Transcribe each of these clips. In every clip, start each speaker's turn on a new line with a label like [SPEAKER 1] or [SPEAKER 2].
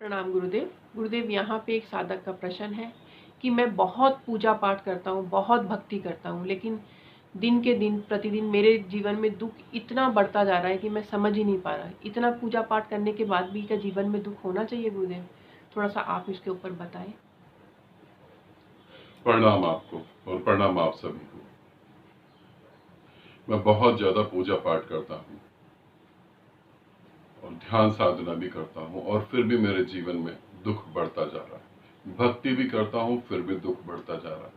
[SPEAKER 1] प्रणाम गुरुदेव। गुरुदेव, यहाँ पे एक साधक का प्रश्न है कि मैं बहुत पूजा पाठ करता हूँ, बहुत भक्ति करता हूँ, लेकिन दिन के दिन प्रतिदिन मेरे जीवन में दुख इतना बढ़ता जा रहा है कि मैं समझ ही नहीं पा रहा। इतना पूजा पाठ करने के बाद भी क्या जीवन में दुख होना चाहिए गुरुदेव? थोड़ा सा आप इसके ऊपर बताएं।
[SPEAKER 2] प्रणाम आपको और प्रणाम आप सभी को। मैं बहुत ज्यादा पूजा पाठ करता हूँ और ध्यान साधना भी करता हूँ और फिर भी मेरे जीवन में दुख बढ़ता जा रहा है। भक्ति भी करता हूँ फिर भी दुख बढ़ता जा रहा है।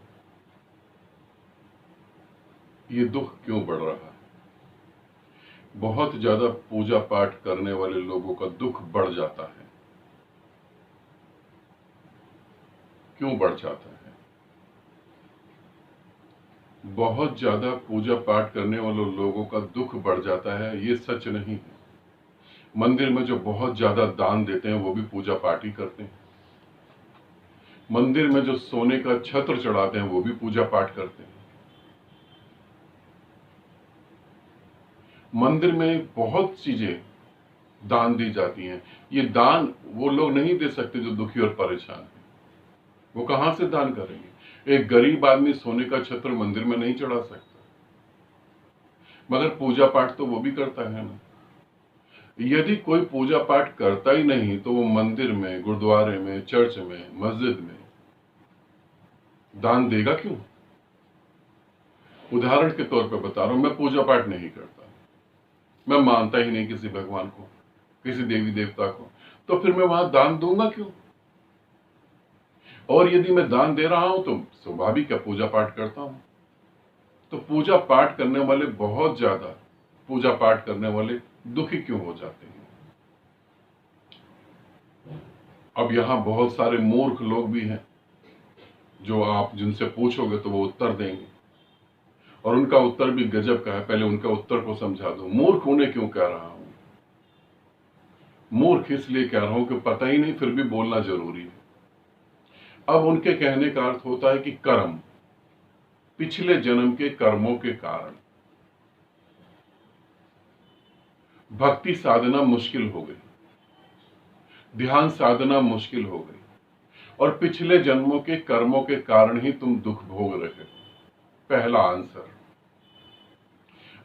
[SPEAKER 2] ये दुख क्यों बढ़ रहा है? बहुत ज्यादा पूजा पाठ करने वाले लोगों का दुख बढ़ जाता है। क्यों बढ़ जाता है? बहुत ज्यादा पूजा पाठ करने वाले लोगों का दुख बढ़ जाता है, ये सच नहीं है। मंदिर में जो बहुत ज्यादा दान देते हैं वो भी पूजा पाठ ही करते हैं। मंदिर में जो सोने का छत्र चढ़ाते हैं वो भी पूजा पाठ करते हैं। मंदिर में बहुत चीजें दान दी जाती हैं। ये दान वो लोग नहीं दे सकते जो दुखी और परेशान हैं। वो कहां से दान करेंगे? एक गरीब आदमी सोने का छत्र मंदिर में नहीं चढ़ा सकता, मगर पूजा पाठ तो वो भी करता है ना। यदि कोई पूजा पाठ करता ही नहीं तो वो मंदिर में, गुरुद्वारे में, चर्च में, मस्जिद में दान देगा क्यों? उदाहरण के तौर पर बता रहा हूं, मैं पूजा पाठ नहीं करता, मैं मानता ही नहीं किसी भगवान को, किसी देवी देवता को, तो फिर मैं वहां दान दूंगा क्यों? और यदि मैं दान दे रहा हूं तो स्वाभाविक है पूजा पाठ करता हूं। तो पूजा पाठ करने वाले, बहुत ज्यादा पूजा पाठ करने वाले दुखी क्यों हो जाते हैं? अब यहां बहुत सारे मूर्ख लोग भी हैं जो आप जिनसे पूछोगे तो वो उत्तर देंगे, और उनका उत्तर भी गजब का है। पहले उनका उत्तर को समझा दो। मूर्ख उन्हें क्यों कह रहा हूं? मूर्ख इसलिए कह रहा हूं कि पता ही नहीं फिर भी बोलना जरूरी है। अब उनके कहने का अर्थ होता है कि कर्म, पिछले जन्म के कर्मों के कारण भक्ति साधना मुश्किल हो गई, ध्यान साधना मुश्किल हो गई, और पिछले जन्मों के कर्मों के कारण ही तुम दुख भोग रहे हो। पहला आंसर,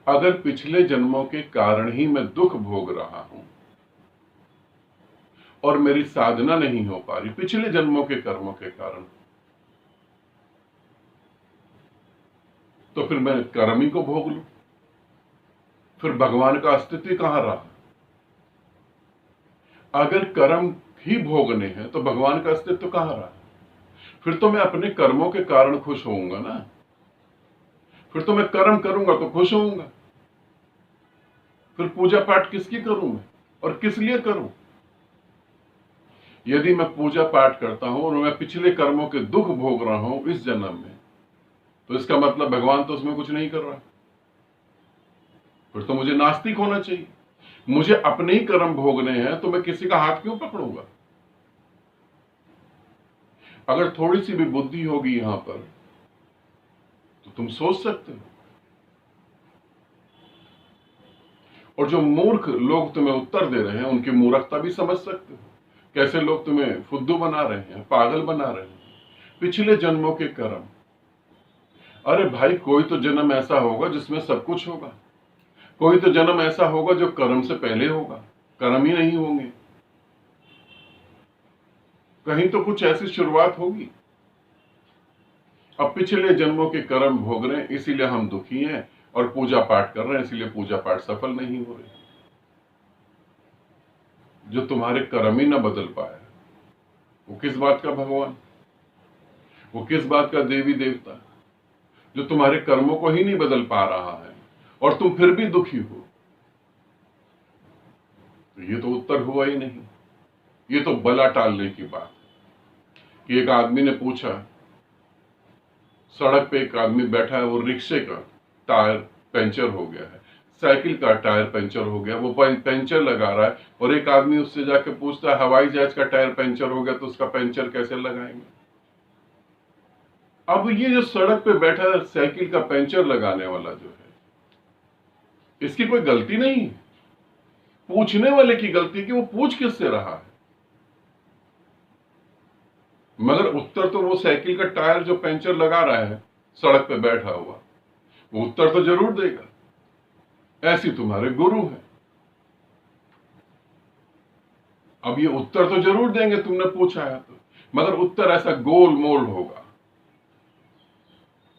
[SPEAKER 2] अगर पिछले जन्मों के कारण ही मैं दुख भोग रहा हूं और मेरी साधना नहीं हो पा रही पिछले जन्मों के कर्मों के कारण, तो फिर मैं कर्म ही को भोग लूं, फिर भगवान का अस्तित्व कहां रहा? अगर कर्म ही भोगने हैं तो भगवान का अस्तित्व कहां रहा? फिर तो मैं अपने कर्मों के कारण खुश होऊंगा ना, फिर तो मैं कर्म करूंगा तो खुश होऊंगा। फिर पूजा पाठ किसकी करूं मैं, और किस लिए करूं? यदि मैं पूजा पाठ करता हूं और मैं पिछले कर्मों के दुख भोग रहा हूं इस जन्म में, तो इसका मतलब भगवान तो उसमें कुछ नहीं कर रहा। फिर तो मुझे नास्तिक होना चाहिए। मुझे अपने ही कर्म भोगने हैं तो मैं किसी का हाथ क्यों पकड़ूंगा? अगर थोड़ी सी भी बुद्धि होगी यहां पर तो तुम सोच सकते हो। और जो मूर्ख लोग तुम्हें उत्तर दे रहे हैं उनकी मूर्खता भी समझ सकते हो। कैसे लोग तुम्हें फुद्दू बना रहे हैं, पागल बना रहे हैं। पिछले जन्मों के कर्म, अरे भाई कोई तो जन्म ऐसा होगा जिसमें सब कुछ होगा, कोई तो जन्म ऐसा होगा जो कर्म से पहले होगा, कर्म ही नहीं होंगे। कहीं तो कुछ ऐसी शुरुआत होगी। अब पिछले जन्मों के कर्म भोग रहे हैं इसीलिए हम दुखी हैं, और पूजा पाठ कर रहे हैं इसीलिए पूजा पाठ सफल नहीं हो रही। जो तुम्हारे कर्म ही ना बदल पाए, वो किस बात का भगवान, वो किस बात का देवी देवता, जो तुम्हारे कर्मों को ही नहीं बदल पा रहा है और तुम फिर भी दुखी हो? तो ये तो उत्तर हुआ ही नहीं। ये तो बला टालने की बात है कि एक आदमी ने पूछा, सड़क पे एक आदमी बैठा है, वो रिक्शे का टायर पंचर हो गया है, साइकिल का टायर पंचर हो गया, वो पंचर लगा रहा है, और एक आदमी उससे जाके पूछता है हवाई जहाज का टायर पंचर हो गया तो उसका पंचर कैसे लगाएंगे? अब ये जो सड़क पे बैठा है साइकिल का पंचर लगाने वाला जो है, इसकी कोई गलती नहीं है। पूछने वाले की गलती कि वो पूछ किससे रहा है। मगर उत्तर तो वो साइकिल का टायर जो पंचर लगा रहा है सड़क पे बैठा हुआ, वो उत्तर तो जरूर देगा। ऐसी तुम्हारे गुरु हैं। अब ये उत्तर तो जरूर देंगे, तुमने पूछा है तो, मगर उत्तर ऐसा गोल मोल होगा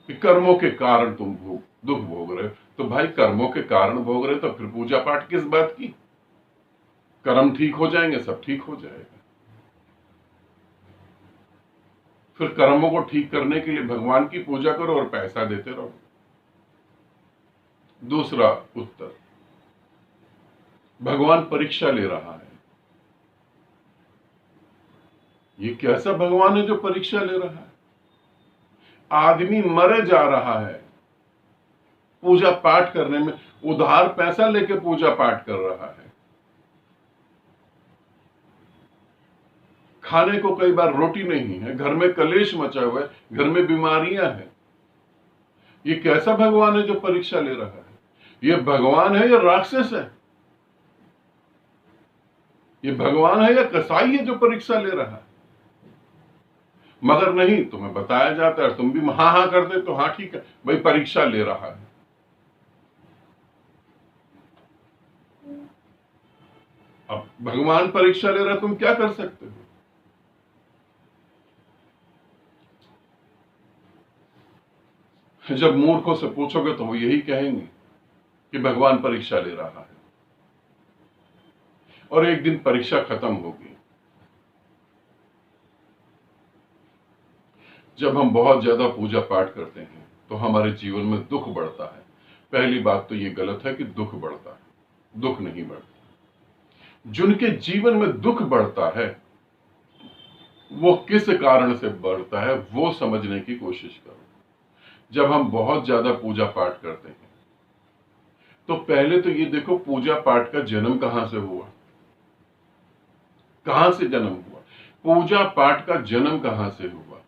[SPEAKER 2] कि कर्मों के कारण तुम दुख भोग रहे हो। तो भाई कर्मों के कारण भोग रहे हो तो फिर पूजा पाठ किस बात की? कर्म ठीक हो जाएंगे, सब ठीक हो जाएगा। फिर कर्मों को ठीक करने के लिए भगवान की पूजा करो और पैसा देते रहो। दूसरा उत्तर, भगवान परीक्षा ले रहा है। ये कैसा भगवान है जो परीक्षा ले रहा है? आदमी मरे जा रहा है पूजा पाठ करने में, उधार पैसा लेके पूजा पाठ कर रहा है। खाने को कई बार रोटी नहीं है, घर में कलेश मचा हुआ है, घर में बीमारियां हैं। ये कैसा भगवान है जो परीक्षा ले रहा है? ये भगवान है या राक्षस है? ये भगवान है या कसाई है जो परीक्षा ले रहा है? मगर नहीं, तुम्हें बताया जाता है, तुम भी हाँ हाँ करते तो हाँ ठीक है भाई, परीक्षा ले रहा है। अब भगवान परीक्षा ले रहा है, तुम क्या कर सकते हो? जब मूर्खों से पूछोगे तो वो यही कहेंगे कि भगवान परीक्षा ले रहा है। और एक दिन परीक्षा खत्म होगी। जब हम बहुत ज्यादा पूजा पाठ करते हैं तो हमारे जीवन में दुख बढ़ता है। पहली बात तो ये गलत है कि दुख बढ़ता है, दुख नहीं बढ़ता। जिनके जीवन में दुख बढ़ता है वो किस कारण से बढ़ता है वो समझने की कोशिश करो। जब हम बहुत ज्यादा पूजा पाठ करते हैं तो पहले तो ये देखो पूजा पाठ का जन्म कहां से हुआ, कहां से जन्म हुआ? पूजा पाठ का जन्म कहां से हुआ?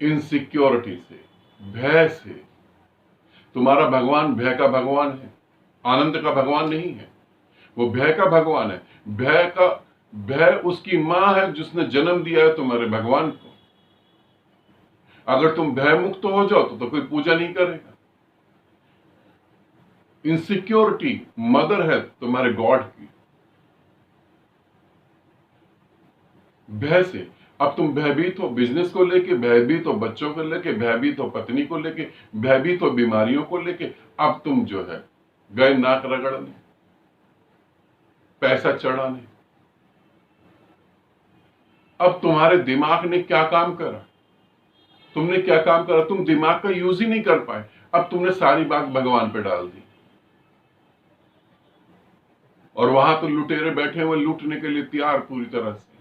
[SPEAKER 2] इनसिक्योरिटी से, भय से। तुम्हारा भगवान भय का भगवान है, आनंद का भगवान नहीं है। वो भय का भगवान है। भय उसकी मां है जिसने जन्म दिया है तुम्हारे भगवान को। अगर तुम भय मुक्त हो जाओ तो कोई पूजा नहीं करेगा। इनसिक्योरिटी मदर है तुम्हारे गॉड की। भय से अब तुम भयभीत हो बिजनेस को लेके, भयभीत हो बच्चों को लेके, भयभीत हो पत्नी को लेके, भयभीत हो बीमारियों को लेके। अब तुम जो है गए नाक रगड़ने, पैसा चढ़ाने। अब तुम्हारे दिमाग ने क्या काम करा? तुमने क्या काम करा? तुम दिमाग का यूज ही नहीं कर पाए। अब तुमने सारी बात भगवान पे डाल दी और वहां तो लुटेरे बैठे हुए लूटने के लिए तैयार पूरी तरह से।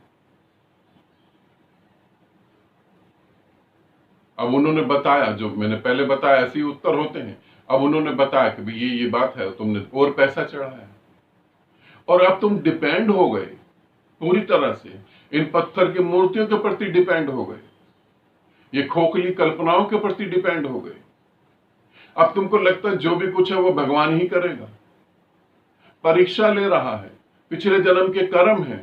[SPEAKER 2] अब उन्होंने बताया, जो मैंने पहले बताया ऐसे ही उत्तर होते हैं। अब उन्होंने बताया कि भाई ये बात है, तुमने और पैसा चढ़ाया और अब तुम डिपेंड हो गए पूरी तरह से, इन पत्थर की मूर्तियों के प्रति डिपेंड हो गए, ये खोखली कल्पनाओं के प्रति डिपेंड हो गए। अब तुमको लगता है जो भी कुछ है वो भगवान ही करेगा। परीक्षा ले रहा है, पिछले जन्म के कर्म है।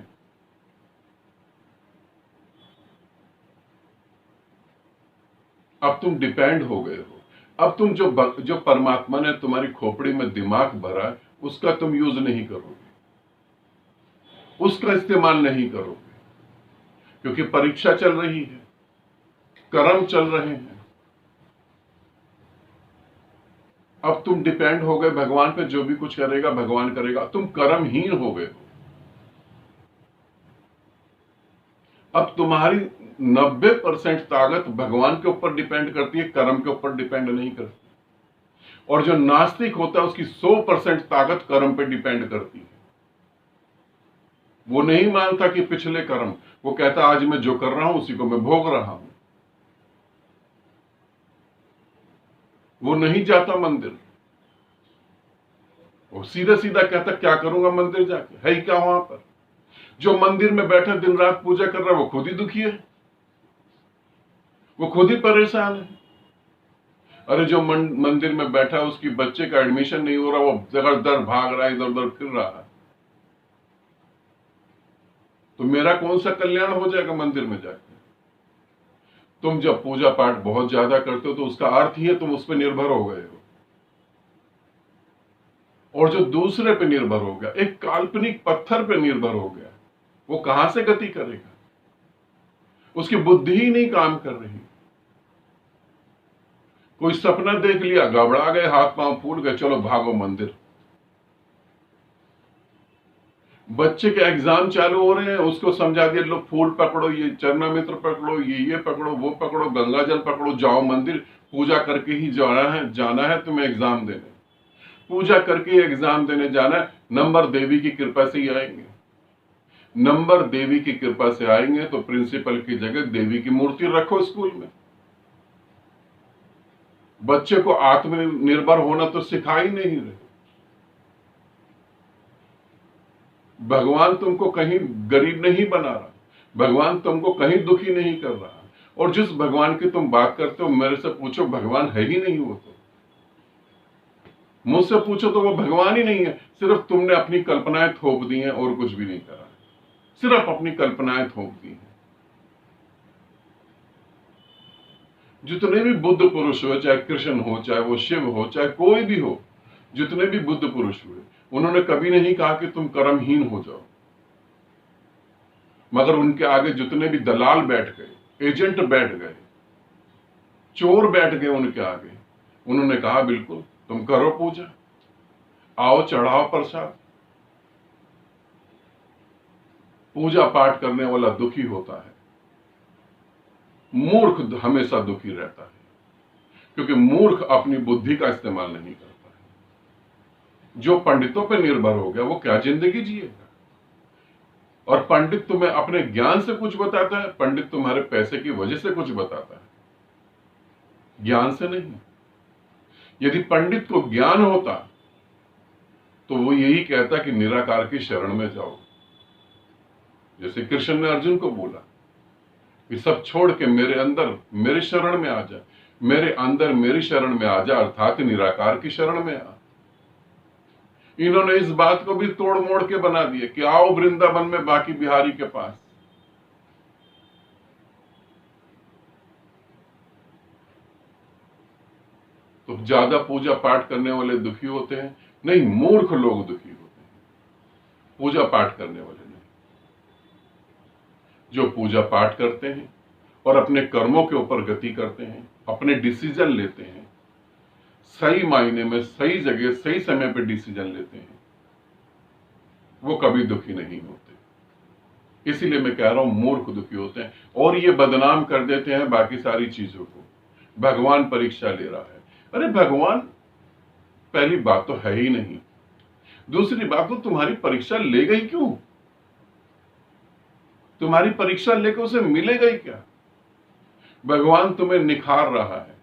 [SPEAKER 2] अब तुम डिपेंड हो गए हो। अब तुम जो परमात्मा ने तुम्हारी खोपड़ी में दिमाग भरा है उसका तुम यूज नहीं करोगे, उसका इस्तेमाल नहीं करोगे, क्योंकि परीक्षा चल रही है, कर्म चल रहे हैं। अब तुम डिपेंड हो गए भगवान पे, जो भी कुछ करेगा भगवान करेगा। तुम कर्महीन हो गए हो। अब तुम्हारी 90% ताकत भगवान के ऊपर डिपेंड करती है, कर्म के ऊपर डिपेंड नहीं करती। और जो नास्तिक होता है उसकी 100% ताकत कर्म पे डिपेंड करती है। वो नहीं मानता कि पिछले कर्म, वो कहता आज मैं जो कर रहा हूं उसी को मैं भोग रहा हूं। वो नहीं जाता मंदिर, वो सीधा सीधा कहता क्या करूंगा मंदिर जाके, है ही क्या वहां पर? जो मंदिर में बैठा दिन रात पूजा कर रहा है वो खुद ही दुखी है, वो खुद ही परेशान है। अरे जो मंदिर में बैठा है उसकी बच्चे का एडमिशन नहीं हो रहा, वो जगह दर भाग रहा है, इधर उधर फिर रहा है, तो मेरा कौन सा कल्याण हो जाएगा मंदिर में जाके? तुम जब पूजा पाठ बहुत ज्यादा करते हो तो उसका अर्थ ही है तुम उस पर निर्भर हो गए हो। और जो दूसरे पे निर्भर हो गया, एक काल्पनिक पत्थर पे निर्भर हो गया, वो कहां से गति करेगा? उसकी बुद्धि ही नहीं काम कर रही। कोई सपना देख लिया, घबरा गए, हाथ पांव फूल गए, चलो भागो मंदिर। बच्चे के एग्जाम चालू हो रहे हैं, उसको समझा दिया, लो फूल पकड़ो, ये चरणामित्र पकड़ो, ये पकड़ो, वो पकड़ो, गंगा जल पकड़ो, जाओ मंदिर, पूजा करके ही जाना है तुम्हें एग्जाम देने, पूजा करके एग्जाम देने जाना है। नंबर देवी की कृपा से ही आएंगे, नंबर देवी की कृपा से आएंगे। तो प्रिंसिपल की जगह देवी की मूर्ति रखो स्कूल में। बच्चे को आत्मनिर्भर होना तो सिखा ही नहीं रहे। भगवान तुमको कहीं गरीब नहीं बना रहा, भगवान तुमको कहीं दुखी नहीं कर रहा। और जिस भगवान की तुम बात करते हो, मेरे से पूछो भगवान है ही नहीं, वो तो मुझसे पूछो तो वो भगवान ही नहीं है। सिर्फ तुमने अपनी कल्पनाएं थोप दी हैं और कुछ भी नहीं करा, सिर्फ अपनी कल्पनाएं थोप दी हैं। जितने भी बुद्ध पुरुष हो, चाहे कृष्ण हो, चाहे वो शिव हो, चाहे कोई भी हो, जितने भी बुद्ध पुरुष हुए, उन्होंने कभी नहीं कहा कि तुम कर्महीन हो जाओ। मगर उनके आगे जितने भी दलाल बैठ गए, एजेंट बैठ गए, चोर बैठ गए उनके आगे, उन्होंने कहा बिल्कुल तुम करो पूजा, आओ चढ़ाओ प्रसाद। पूजा पाठ करने वाला दुखी होता है, मूर्ख हमेशा दुखी रहता है, क्योंकि मूर्ख अपनी बुद्धि का इस्तेमाल नहीं करता है। जो पंडितों पर निर्भर हो गया वो क्या जिंदगी जिएगा? और पंडित तुम्हें अपने ज्ञान से कुछ बताता है, पंडित तुम्हारे पैसे की वजह से कुछ बताता है, ज्ञान से नहीं। यदि पंडित को ज्ञान होता तो वो यही कहता कि निराकार की शरण में जाओ। जैसे कृष्ण ने अर्जुन को बोला कि सब छोड़ के मेरे अंदर, मेरी शरण में आ जा, मेरे अंदर मेरी शरण में आ जा, अर्थात निराकार की शरण में आ। इन्होंने इस बात को भी तोड़ मोड़ के बना दिया कि आओ वृंदावन में बाकी बिहारी के पास। तो ज्यादा पूजा पाठ करने वाले दुखी होते हैं? नहीं, मूर्ख लोग दुखी होते हैं, पूजा पाठ करने वाले नहीं। जो पूजा पाठ करते हैं और अपने कर्मों के ऊपर गति करते हैं, अपने डिसीजन लेते हैं, सही मायने में सही जगह सही समय पर डिसीजन लेते हैं, वो कभी दुखी नहीं होते। इसीलिए मैं कह रहा हूं मूर्ख दुखी होते हैं। और ये बदनाम कर देते हैं बाकी सारी चीजों को। भगवान परीक्षा ले रहा है। अरे भगवान पहली बात तो है ही नहीं, दूसरी बात तो तुम्हारी परीक्षा लेगा ही क्यों? तुम्हारी परीक्षा लेकर उसे मिलेगा ही क्या? भगवान तुम्हें निखार रहा है,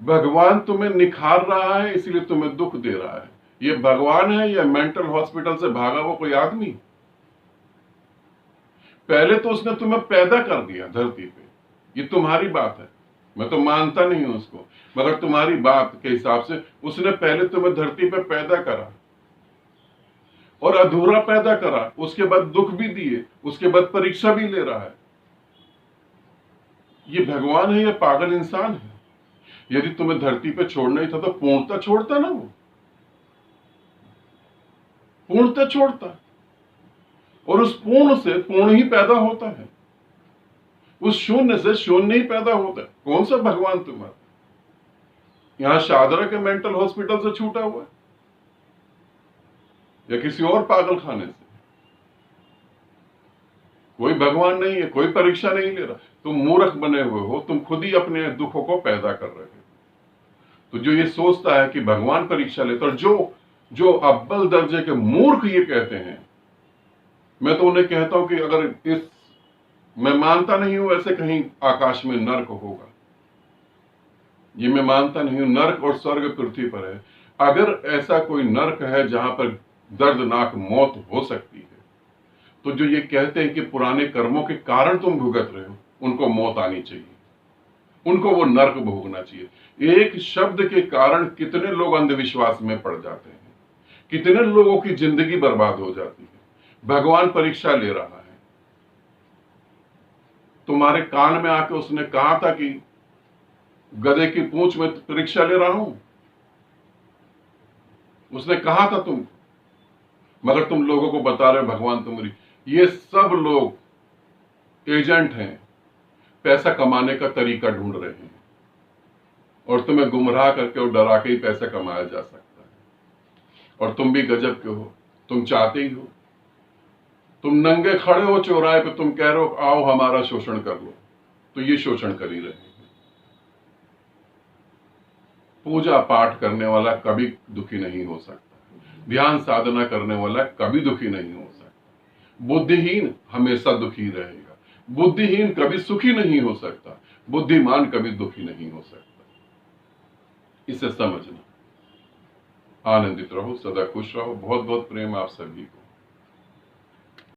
[SPEAKER 2] भगवान तुम्हें निखार रहा है, इसलिए तुम्हें दुख दे रहा है। ये भगवान है या मेंटल हॉस्पिटल से भागा वो कोई आदमी? पहले तो उसने तुम्हें पैदा कर दिया धरती पे। ये तुम्हारी बात है, मैं तो मानता नहीं हूं उसको, मगर तुम्हारी बात के हिसाब से उसने पहले तुम्हें धरती पे पैदा करा और अधूरा पैदा करा, उसके बाद दुख भी दिए, उसके बाद परीक्षा भी ले रहा है। ये भगवान है या पागल इंसान है? यदि तुम्हें धरती पे छोड़ना ही था तो पूर्णता छोड़ता ना, वो पूर्णता छोड़ता, और उस पूर्ण से पूर्ण ही पैदा होता है, उस शून्य से शून्य ही पैदा होता है। कौन सा भगवान तुम्हारा? यहां शादरा के मेंटल हॉस्पिटल से छूटा हुआ है या किसी और पागल खाने से? कोई भगवान नहीं है, कोई परीक्षा नहीं ले रहा। तुम मूर्ख बने हुए हो, तुम खुद ही अपने दुखों को पैदा कर रहे हो। तो जो ये सोचता है कि भगवान परीक्षा लेता, और जो अव्वल दर्जे के मूर्ख ये कहते हैं, मैं तो उन्हें कहता हूं कि अगर मैं मानता नहीं हूं ऐसे कहीं आकाश में नर्क होगा, ये मैं मानता नहीं हूं। नर्क और स्वर्ग पृथ्वी पर है। अगर ऐसा कोई नर्क है जहां पर दर्दनाक मौत हो सकती है, तो जो ये कहते हैं कि पुराने कर्मों के कारण तुम भुगत रहे हो, उनको मौत आनी चाहिए, उनको वो नर्क भोगना चाहिए। एक शब्द के कारण कितने लोग अंधविश्वास में पड़ जाते हैं, कितने लोगों की जिंदगी बर्बाद हो जाती है। भगवान परीक्षा ले रहा है, तुम्हारे कान में आके उसने कहा था कि गधे की पूंछ में परीक्षा ले रहा हूं? उसने कहा था तुम, मगर तुम लोगों को बता रहे हो भगवान तुम्हारी। ये सब लोग एजेंट हैं, पैसा कमाने का तरीका ढूंढ रहे हैं, और तुम्हें गुमराह करके और डरा के ही पैसा कमाया जा सकता है। और तुम भी गजब के हो, तुम चाहते ही हो। तुम नंगे खड़े हो चौराहे पे, तुम कह रहे हो आओ हमारा शोषण कर लो, तो ये शोषण कर ही रहे हैं। पूजा पाठ करने वाला कभी दुखी नहीं हो सकता, ध्यान साधना करने वाला कभी दुखी नहीं हो सकता। बुद्धिहीन हमेशा दुखी रहेगा, बुद्धिहीन कभी सुखी नहीं हो सकता, बुद्धिमान कभी दुखी नहीं हो सकता। इसे समझना। आनंदित रहो, सदा खुश रहो। बहुत बहुत प्रेम आप सभी को।